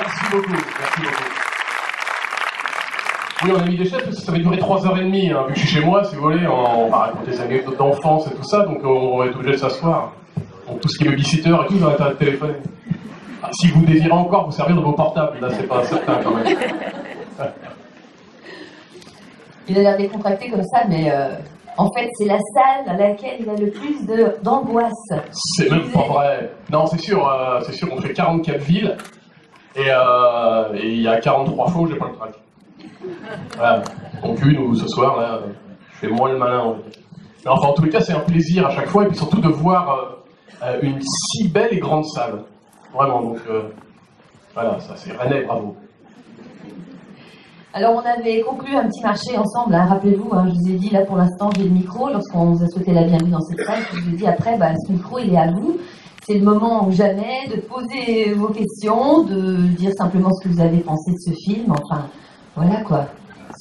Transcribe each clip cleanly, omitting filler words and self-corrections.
Merci beaucoup, merci beaucoup. Oui, on a mis des chefs parce que ça va durer 3h30. Hein. Vu que je suis chez moi, si vous voulez, on va raconter des anecdotes d'enfance et tout ça, donc on va être obligé de s'asseoir. Donc tout ce qui est babysitter et tout, on va intérêt de téléphoner. Ah, si vous désirez encore vous servir de vos portables, là c'est pas certain quand même. Il a l'air décontracté comme ça, mais en fait c'est la salle à laquelle il a le plus d'angoisse. C'est même pas vrai. Non, c'est sûr, on fait 44 villes, et il y a 43 fois où j'ai pas le trac. Voilà. Donc une où ce soir, là, je fais moins le malin. En fait. Mais enfin, en tous les cas, c'est un plaisir à chaque fois, et puis surtout de voir une si belle et grande salle. Vraiment, donc voilà, ça c'est René, bravo. Alors on avait conclu un petit marché ensemble, hein, rappelez-vous, hein, je vous ai dit là pour l'instant j'ai le micro, lorsqu'on vous a souhaité la bienvenue dans cette salle, je vous ai dit après, bah, ce micro il est à vous, c'est le moment ou jamais de poser vos questions, de dire simplement ce que vous avez pensé de ce film, enfin voilà quoi,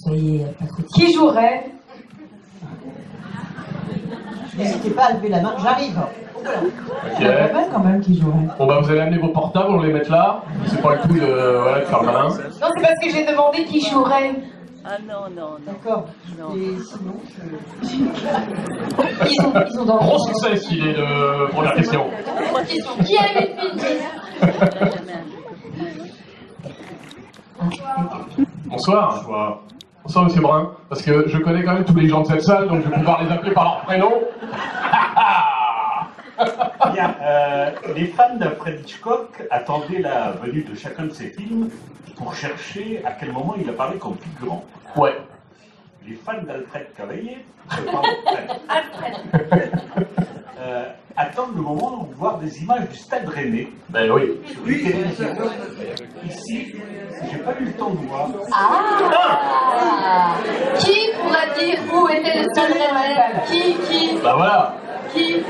soyez pas trop timides. Qui jouerait? N'hésitez pas à lever la main, j'arrive. Voilà. Ok. Pas quand même qui jouerait. Bon bah vous allez amener vos portables, on va les mettre là, c'est pas le coup de faire le malin. Non, c'est parce que j'ai demandé qui jouerait. Ah non, non, non. D'accord. Non. Et sinon, Ils ont dans Gros succès s'il est de première question. Qui a aimé le film? Bonsoir. Bonsoir. Bonsoir Monsieur Brun, parce que je connais quand même tous les gens de cette salle, donc je vais pouvoir les appeler par leur prénom. Bien, les fans d'Alfred Hitchcock attendaient la venue de chacun de ses films pour chercher à quel moment il apparaît comme figurant. Ouais. Les fans d'Alfred Cavaillé attendent le moment de voir des images du Stade Rennais. Ben oui. Sur une télévision. Ici, j'ai pas eu le temps de voir. Ah, qui pourra dire où était le Stade Rennais? Qui Ben voilà. Qui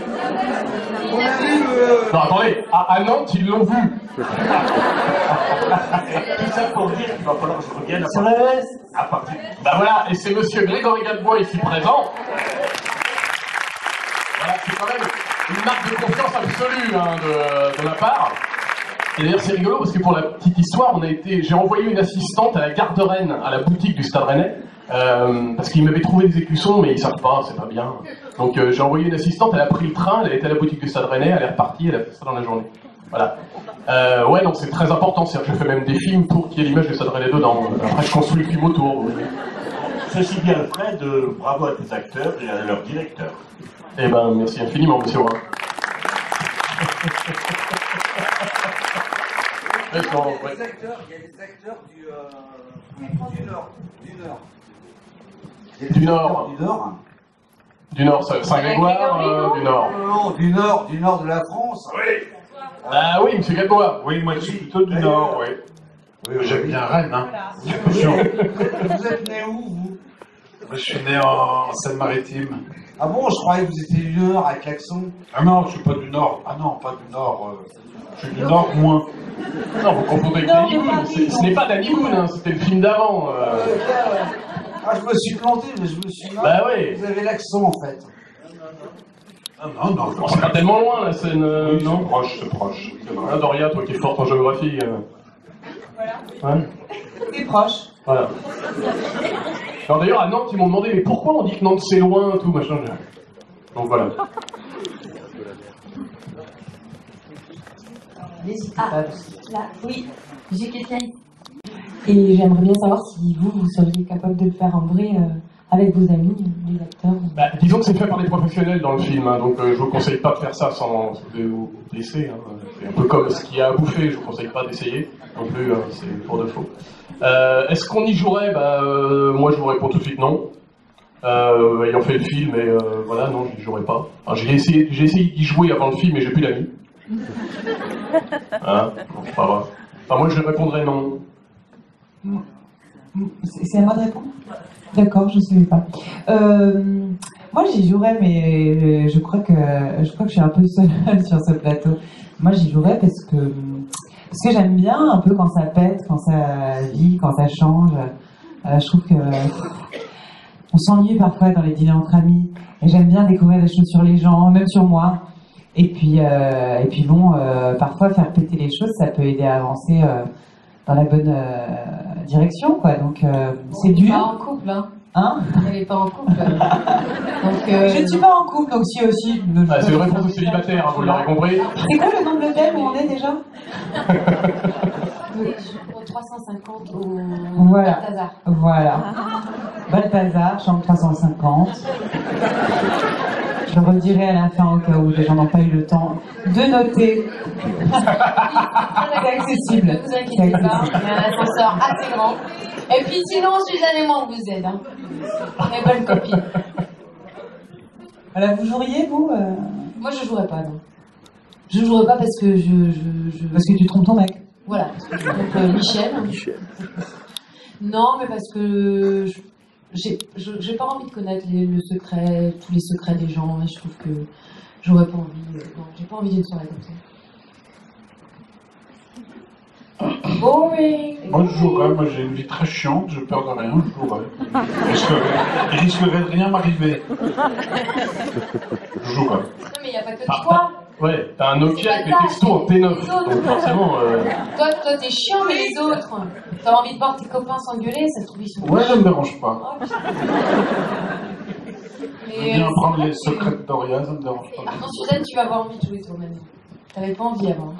Non attendez, à Nantes ils l'ont vu. Tout ça pour dire qu'il va falloir que je revienne à partir de... Ben voilà, et c'est Monsieur Grégory Gadebois ici présent. Voilà, c'est quand même une marque de confiance absolue hein, de ma part. Et d'ailleurs c'est rigolo parce que pour la petite histoire, j'ai envoyé une assistante à la gare de Rennes, à la boutique du Stade Rennais, parce qu'ils m'avaient trouvé des écussons, mais ils savent pas, c'est pas bien. Donc j'ai envoyé une assistante, elle a pris le train, elle est à la boutique du Stade Rennais, elle est repartie, elle a fait ça dans la journée. Voilà. Ouais, donc c'est très important, c'est-à-dire que je fais même des films pour qu'il y ait l'image du Stade Rennais dedans. Après je construis le film autour. Oui. Ceci dit, Alfred, bravo à tes acteurs et à leur directeur. Eh ben, merci infiniment, Monsieur Brun. Il y a des acteurs du Nord. Du Nord. Du Nord, Saint-Grégoire, du Nord. Non, du Nord de la France. Oui. Ah oui, Monsieur Gadebois. Oui, moi je suis plutôt du Nord, oui. Oui, j'aime bien Rennes, hein. Vous êtes né où, vous? Moi, je suis né en Seine-Maritime. Ah bon, je croyais que vous étiez du Nord, à Klaxon. Ah non, je suis pas du Nord. Ah non, pas du Nord. Je suis du Nord moins. Non, vous confondez avec Danny Boone. Ce n'est pas Danny Boone, hein, c'était le film d'avant. Ah, je me suis planté, mais je me suis... Bah oui. Vous avez l'accent, en fait. Non, Oh, c'est pas tellement loin, la Seine, non? c'est proche. C'est vrai. Hein, Doria, toi qui es forte en géographie. Ouais. T'es proche. Voilà. Alors d'ailleurs, à Nantes, ils m'ont demandé, mais pourquoi on dit que Nantes c'est loin, tout, machin. Donc voilà. N'hésitez pas. Là, oui, j'ai quelqu'un. Et j'aimerais bien savoir si vous seriez capable de le faire en vrai avec vos amis, les acteurs. Bah, disons que c'est fait par des professionnels dans le film, hein, donc je vous conseille pas de faire ça sans vous blesser. Hein. C'est un peu comme ce qu'il y a à bouffer, je vous conseille pas d'essayer non plus, hein, c'est pour de faux. Est-ce qu'on y jouerait? Moi je vous réponds tout de suite non. Ayant fait le film, et voilà, non, je n'y jouerai pas. Enfin, j'ai essayé d'y jouer avant le film, mais j'ai plus d'amis. Hein, bon, c'est pas grave. Enfin, moi je répondrais non. C'est à moi de répondre? D'accord, je ne savais pas. Moi j'y jouerais, mais je crois que je suis un peu seule sur ce plateau. Moi j'y jouerais parce que j'aime bien un peu quand ça pète, quand ça vit, quand ça change. Je trouve que on s'ennuie parfois dans les dîners entre amis, et j'aime bien découvrir des choses sur les gens, même sur moi. Et puis bon, parfois faire péter les choses, ça peut aider à avancer dans la bonne direction, quoi. Donc c'est Pas dur. en couple, hein. Hein? Elle est pas en couple. Donc, Je ne suis pas en couple, donc si aussi. Ah, c'est une réponse de célibataire, hein, vous l'aurez compris. C'est quoi le nom de l'hôtel où on est déjà? oui, au 350 au Voilà. Balthazar. Voilà. Balthazar, chambre 350. Je redirai à la fin au cas où les gens n'ont pas eu le temps de noter. C'est accessible. Ne vous inquiétez pas, il y a un ascenseur assez grand. Et puis sinon, Suzanne et moi, on vous aide. Hein. Et bonne copine. Voilà, vous joueriez, vous Moi, je jouerais pas, non. Je jouerais pas parce que Parce que tu trompes ton mec. Voilà. Donc, Michel. Non, mais parce que j'ai pas envie de connaître le secret, tous les secrets des gens. Et je trouve que j'aurais pas envie. Non, j'ai pas envie d'une soirée comme ça. Boring. Moi, je jouerais. Moi, j'ai une vie très chiante. Je peur de rien. Je jouerais. Il risquerait de rien m'arriver. Je jouerais. Non, mais il n'y a pas que toi. Ouais, t'as un Nokia avec les textos en T9. Donc forcément. Toi, t'es chiant, mais les autres. T'as envie de voir tes copains s'engueuler, ça se trouve, ils sont. Ouais, ça me dérange pas. Oh, putain. J'aime bien prendre les secrets de Doria, ça me dérange pas. Attends, Suzanne, tu vas avoir envie de jouer toi-même. T'avais pas envie avant.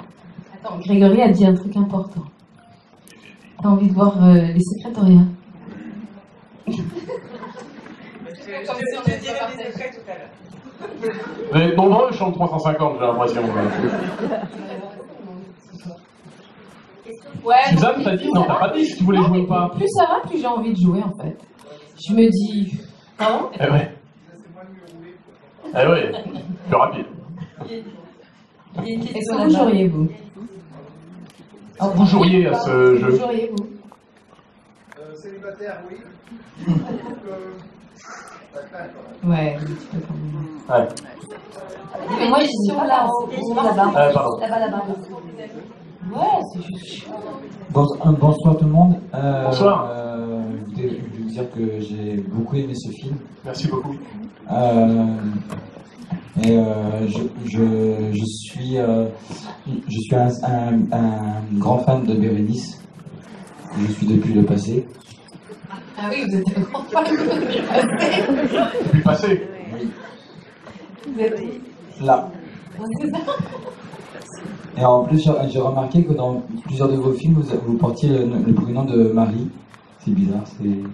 Attends, Grégory a dit un truc important. T'as envie de voir les secrets d'Oria. Je te dirai des secrets tout à l'heure. Vous êtes nombreux, chambre 350, j'ai l'impression. Ouais, Suzanne, t'as dit? Non, t'as pas dit si tu voulais jouer ou pas. Plus ça va, plus j'ai envie de jouer en fait. Je me dis. Pardon? Eh ouais. Eh ouais, plus rapide. Est-ce que vous joueriez, vous? Vous joueriez à ce jeu? Vous joueriez, vous? Célibataire, oui. Ouais, un petit peu quand même. Ouais. Mais moi, ils sont là-bas. Pardon. Là-bas. Ouais, c'est juste chiant. Bonsoir tout le monde. Bonsoir. Je voulais vous dire que j'ai beaucoup aimé ce film. Merci beaucoup. Je suis un grand fan de Bérénice. Je suis depuis le passé. Ah oui, vous êtes un grand fan de Depuis le passé. Vous êtes Là. c'est ça? Et en plus, j'ai remarqué que dans plusieurs de vos films, vous portiez le prénom de Marie. C'est bizarre. Il est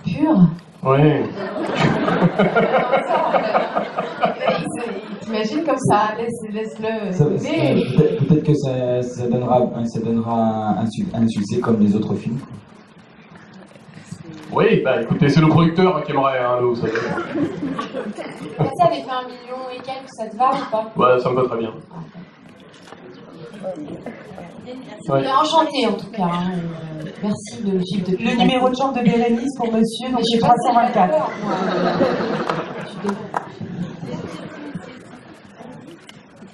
pur. Oui. T'imagines comme ça, laisse-le bébé. Peut-être que ça donnera un succès comme les autres films. Oui, bah écoutez, c'est le producteur qui aimerait, hein, nous, ça. Ça avait fait 1 million et quelques, ça te va ou pas? Ouais, ça me va très bien. Ouais. Enchanté en tout cas. Hein. Merci de le suivre depuis. Le numéro de chambre de Bérénice pour monsieur, donc Mais c'est j'ai pas 324.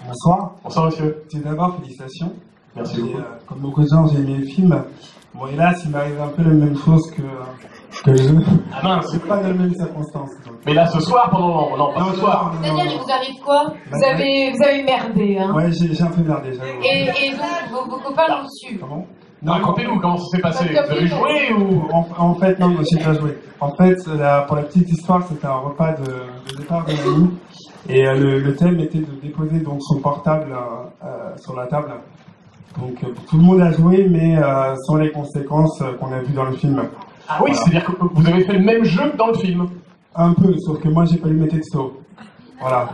Bonsoir. Bonsoir, monsieur. Tout d'abord, félicitations. Merci beaucoup. Comme beaucoup de gens, j'ai aimé le film. Bon, hélas, il m'arrive un peu la même chose que le jeu. Ah mince. C'est pas dans les mêmes circonstances. Donc. Mais là, ce soir, pendant... Non, pas ce soir. C'est-à-dire, il vous arrive quoi? Vous avez merdé, hein? Ouais, j'ai un peu merdé, j'avoue. Et donc, vos copains l'ont su. Pardon? Racontez-nous comment ça s'est passé. Vous avez joué ou... En fait, non, j'ai pas joué. En fait, pour la petite histoire, c'était un repas de départ de nuit. Et le thème était de déposer donc son portable sur la table. Donc tout le monde a joué, mais sans les conséquences qu'on a vues dans le film. Ah oui, voilà. C'est-à-dire que vous avez fait le même jeu que dans le film. Un peu, sauf que moi j'ai pas lu mes textos. Voilà.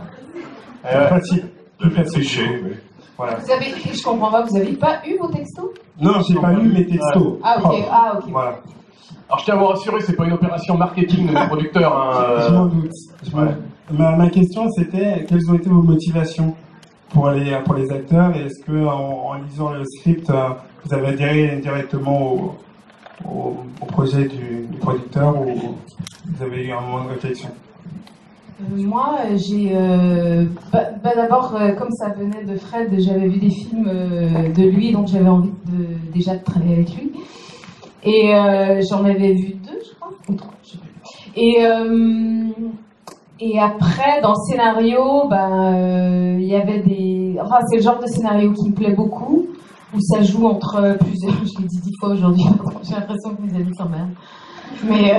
Plus facile. Plus facile. Oui. Voilà. Vous avez, je comprends pas, vous avez pas eu vos textos? Non, j'ai pas lu mes textos. Ah ok, Voilà. Alors je tiens à vous rassurer, c'est pas une opération marketing de nos producteurs. Hein. Je m'en doute. Ma question c'était quelles ont été vos motivations pour les acteurs, et est-ce que en lisant le script vous avez adhéré directement au projet du producteur, ou vous avez eu un moment de réflexion? Moi, j'ai... d'abord, comme ça venait de Fred, j'avais vu des films de lui, donc j'avais envie déjà de travailler avec lui. Et j'en avais vu 2, je crois, ou 3, je sais plus. Et après, dans le scénario, il y avait des... Enfin, c'est le genre de scénario qui me plaît beaucoup. où ça joue entre plusieurs. Je l'ai dit 10 fois aujourd'hui, j'ai l'impression que mes amis s'emmerdent. Mais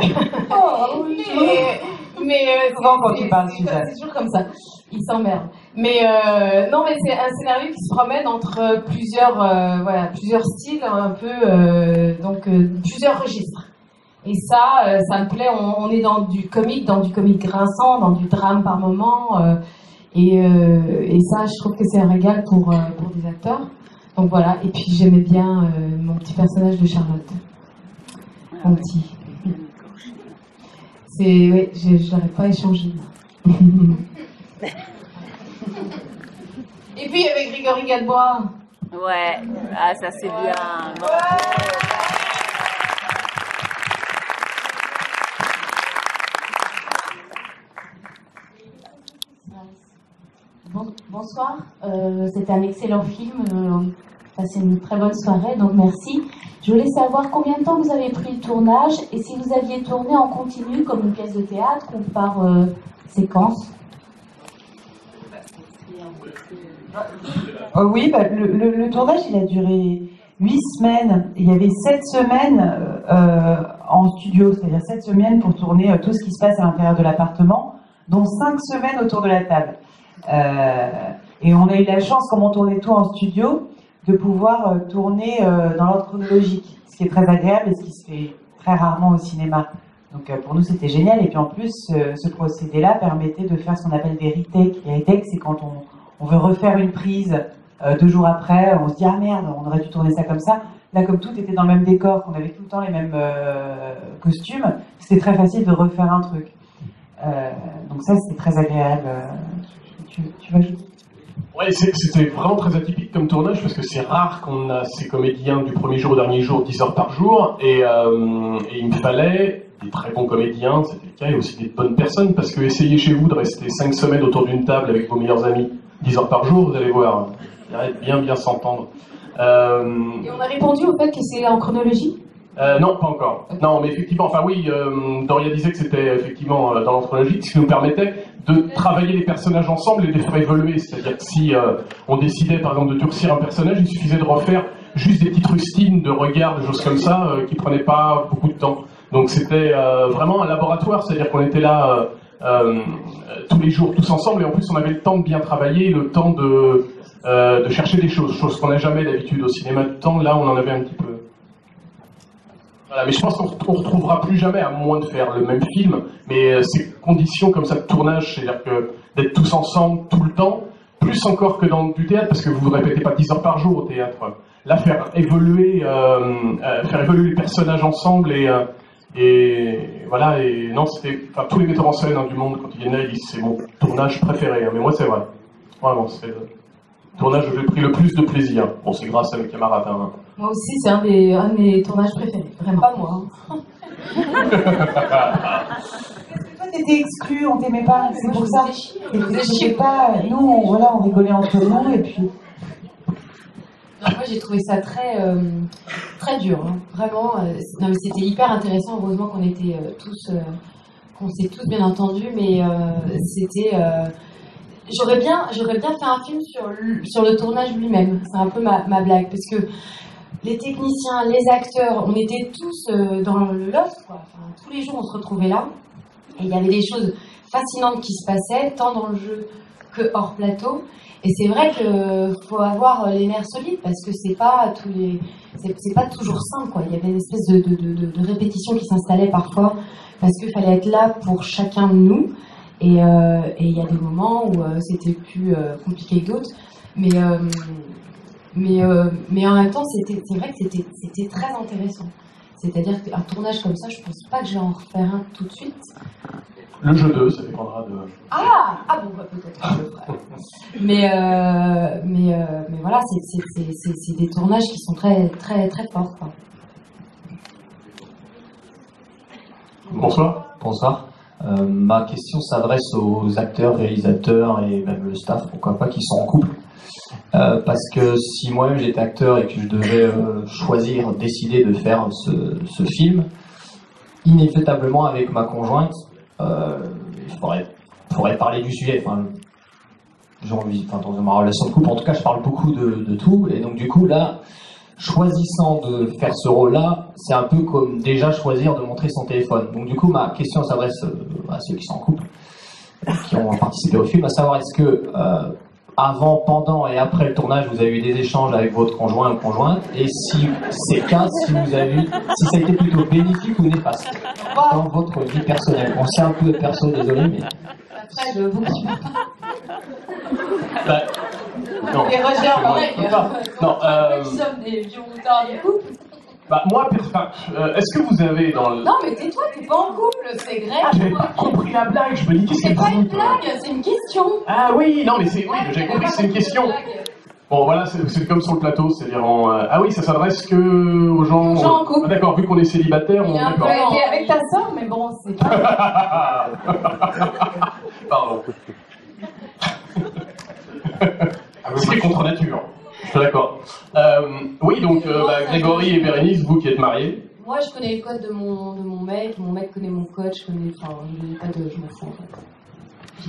souvent quand tu parles, Suzanne. c'est toujours comme ça, ils s'emmerdent. Mais non, mais c'est un scénario qui se promène entre plusieurs styles, un peu plusieurs registres. Et ça me plaît. On est dans du comique grinçant, dans du drame par moment, et ça, je trouve que c'est un régal pour des acteurs. Donc voilà. Et puis j'aimais bien mon petit personnage de Charlotte, mon petit. Oui, je n'aurais pas échangé. Et puis avec Grégory Gadebois. Ouais, ah ça c'est bien. Bonsoir, c'était un excellent film, passé une très bonne soirée, donc merci. Je voulais savoir combien de temps vous avez pris le tournage et si vous aviez tourné en continu comme une pièce de théâtre ou par séquence. Oui, le tournage il a duré 8 semaines. Il y avait 7 semaines en studio, c'est-à-dire 7 semaines pour tourner tout ce qui se passe à l'intérieur de l'appartement, dont 5 semaines autour de la table. Et on a eu la chance, comme on tournait tout en studio, de pouvoir tourner dans l'ordre chronologique, ce qui est très agréable et ce qui se fait très rarement au cinéma. Donc pour nous c'était génial, et puis en plus ce procédé-là permettait de faire ce qu'on appelle des retakes. Les retakes, c'est quand on veut refaire une prise 2 jours après, on se dit ah merde, on aurait dû tourner ça comme ça. Là, comme tout était dans le même décor, qu'on avait tout le temps les mêmes costumes, c'était très facile de refaire un truc. Donc ça c'était très agréable. Tu vas ajouter? Ouais, c'était vraiment très atypique comme tournage parce que c'est rare qu'on a ces comédiens du premier jour au dernier jour 10 heures par jour, et il me fallait des très bons comédiens, c'était le cas, et aussi des bonnes personnes, parce que essayez chez vous de rester 5 semaines autour d'une table avec vos meilleurs amis 10 heures par jour, vous allez voir, il va bien s'entendre. Et on a répondu au fait que c'est en chronologie? Non, pas encore. Non, mais effectivement, enfin oui, Doria disait que c'était effectivement dans l'anthropologie, ce qui nous permettait de travailler les personnages ensemble et de les faire évoluer. C'est-à-dire que si on décidait par exemple de durcir un personnage, il suffisait de refaire juste des petites rustines de regard, des choses comme ça, qui prenaient pas beaucoup de temps. Donc c'était vraiment un laboratoire, c'est-à-dire qu'on était là tous les jours, tous ensemble, et en plus on avait le temps de bien travailler, le temps de chercher des choses qu'on n'a jamais d'habitude au cinéma du temps. Là, on en avait un petit peu. Voilà, mais je pense qu'on ne retrouvera plus jamais, à moins de faire le même film, mais ces conditions comme ça de tournage, c'est-à-dire que d'être tous ensemble tout le temps, plus encore que dans du théâtre, parce que vous ne répétez pas 10 heures par jour au théâtre. Là, faire évoluer les personnages ensemble, et voilà, et non, c'était, enfin, tous les metteurs en scène du monde, quand ils viennent là, ils disent c'est mon tournage préféré, mais moi c'est vrai. Vraiment, c'est le tournage où j'ai pris le plus de plaisir. Bon, c'est grâce à mes camarades. Hein. Moi aussi, c'est un de mes tournages préférés. Vraiment. Pas moi. Toi, t'étais exclu, on t'aimait pas, c'est pour ça. C'était pas, nous, on rigolait entre nous, et puis. Non, moi, j'ai trouvé ça très dur, hein. Vraiment. Non, mais c'était hyper intéressant. Heureusement qu'on était qu'on s'est tous bien entendus, mais c'était. J'aurais bien fait un film sur le tournage lui-même. C'est un peu ma blague, parce que les techniciens, les acteurs, on était tous dans le loft, quoi. Enfin, tous les jours, on se retrouvait là. Et il y avait des choses fascinantes qui se passaient, tant dans le jeu que hors plateau. Et c'est vrai qu'il faut avoir les nerfs solides, parce que c'est pas toujours simple, quoi. Il y avait une espèce de répétition qui s'installait parfois, parce qu'il fallait être là pour chacun de nous. Et il y a des moments où c'était plus compliqué que d'autres. Mais en même temps, c'est vrai que c'était très intéressant. C'est-à-dire qu'un tournage comme ça, je pense pas que je vais en refaire un tout de suite. Le jeu 2, ça dépendra de... Ah bon, bah, peut-être que je le ferai. Mais voilà, c'est des tournages qui sont très, très, très forts, quoi. Bonsoir. Bonsoir. Ma question s'adresse aux acteurs, réalisateurs et même le staff, pourquoi pas, qui sont en couple. Parce que si moi-même j'étais acteur et que je devais décider de faire ce film, inévitablement avec ma conjointe, il faudrait parler du sujet. Enfin, dans ma relation de couple, en tout cas, je parle beaucoup de tout, et donc du coup là, choisissant de faire ce rôle-là, c'est un peu comme déjà choisir de montrer son téléphone. Donc du coup, ma question s'adresse à ceux qui sont en couple, qui ont participé au film, à savoir est-ce que avant, pendant et après le tournage, vous avez eu des échanges avec votre conjoint ou conjointe, et si c'est le cas, si vous avez eu, si ça a été plutôt bénéfique ou néfaste dans votre vie personnelle. On sait un peu être perso, désolé, mais... Après, je vous Bah, non. Et Roger, pareil. Non, Nous sommes des vieux moutards du couple. Bah, moi, est-ce que vous avez dans le... Non, mais tais-toi, t'es pas en couple, c'est Greg. Ah, j'avais pas compris la blague, je me dis qu'est-ce C'est qu'elle pas une fout, blague, c'est une question. Ah oui, non, mais c'est... Oui, j'ai compris que c'est une question. Bon, voilà, c'est comme sur le plateau, c'est-à-dire ah oui, ça s'adresse que aux gens... Aux gens en couple. Ah, d'accord, vu qu'on est célibataire, on... D'accord. T'es avec ta soeur, mais bon, c'est pas... Pardon. C'est contre nature. Je suis d'accord. Oui, donc Grégory et Bérénice, vous qui êtes mariés. Moi, je connais le code de mon mec connaît mon code, je connais... Enfin, je m'en fous, en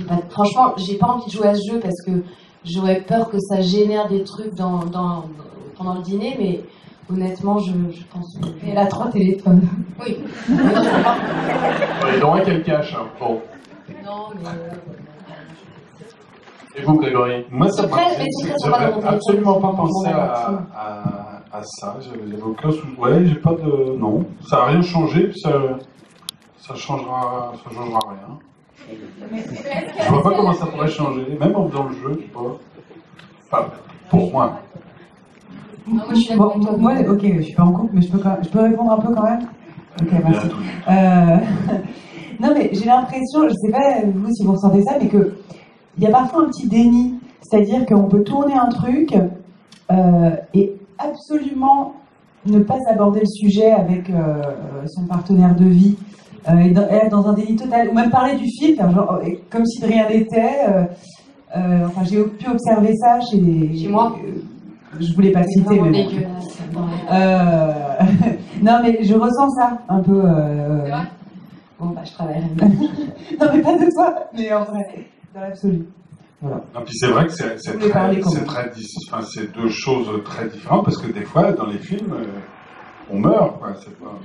fait. Franchement, j'ai pas envie de jouer à ce jeu parce que j'aurais peur que ça génère des trucs pendant le dîner, mais honnêtement, je pense que... Elle a 3 téléphones. Oui. Ouais, dont un qu'elle cache. Hein. Bon. Non, mais... Et vous, Grégory? Moi, ça j'avais absolument pas pensé à ça. J'avais aucun souci. Ouais, j'ai pas de... Non, ça n'a rien changé, puis ça changera rien. Je vois pas comment ça pourrait changer, même en faisant le jeu, je sais pas. Enfin, pour moi. Non, moi, je suis d'accord avec toi. Moi, ok, je suis pas en couple, mais je peux répondre un peu quand même. Ok, merci. Non, mais j'ai l'impression, je sais pas vous si vous ressentez ça, mais que il y a parfois un petit déni, c'est-à-dire qu'on peut tourner un truc et absolument ne pas aborder le sujet avec son partenaire de vie, et être dans un déni total, ou même parler du film, genre, comme si de rien n'était. Enfin, j'ai pu observer ça chez moi. Je voulais pas citer, mais bon. Non, mais je ressens ça un peu. C'est vrai. Bon, bah, je travaille. Non, mais pas de toi, mais en vrai, dans l'absolu. Voilà. Non, puis c'est vrai que c'est deux choses très différentes, parce que des fois, dans les films, on meurt, quoi. C'est pas...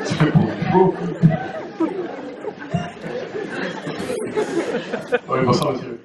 c'est pas beau. Oui, bonsoir, monsieur.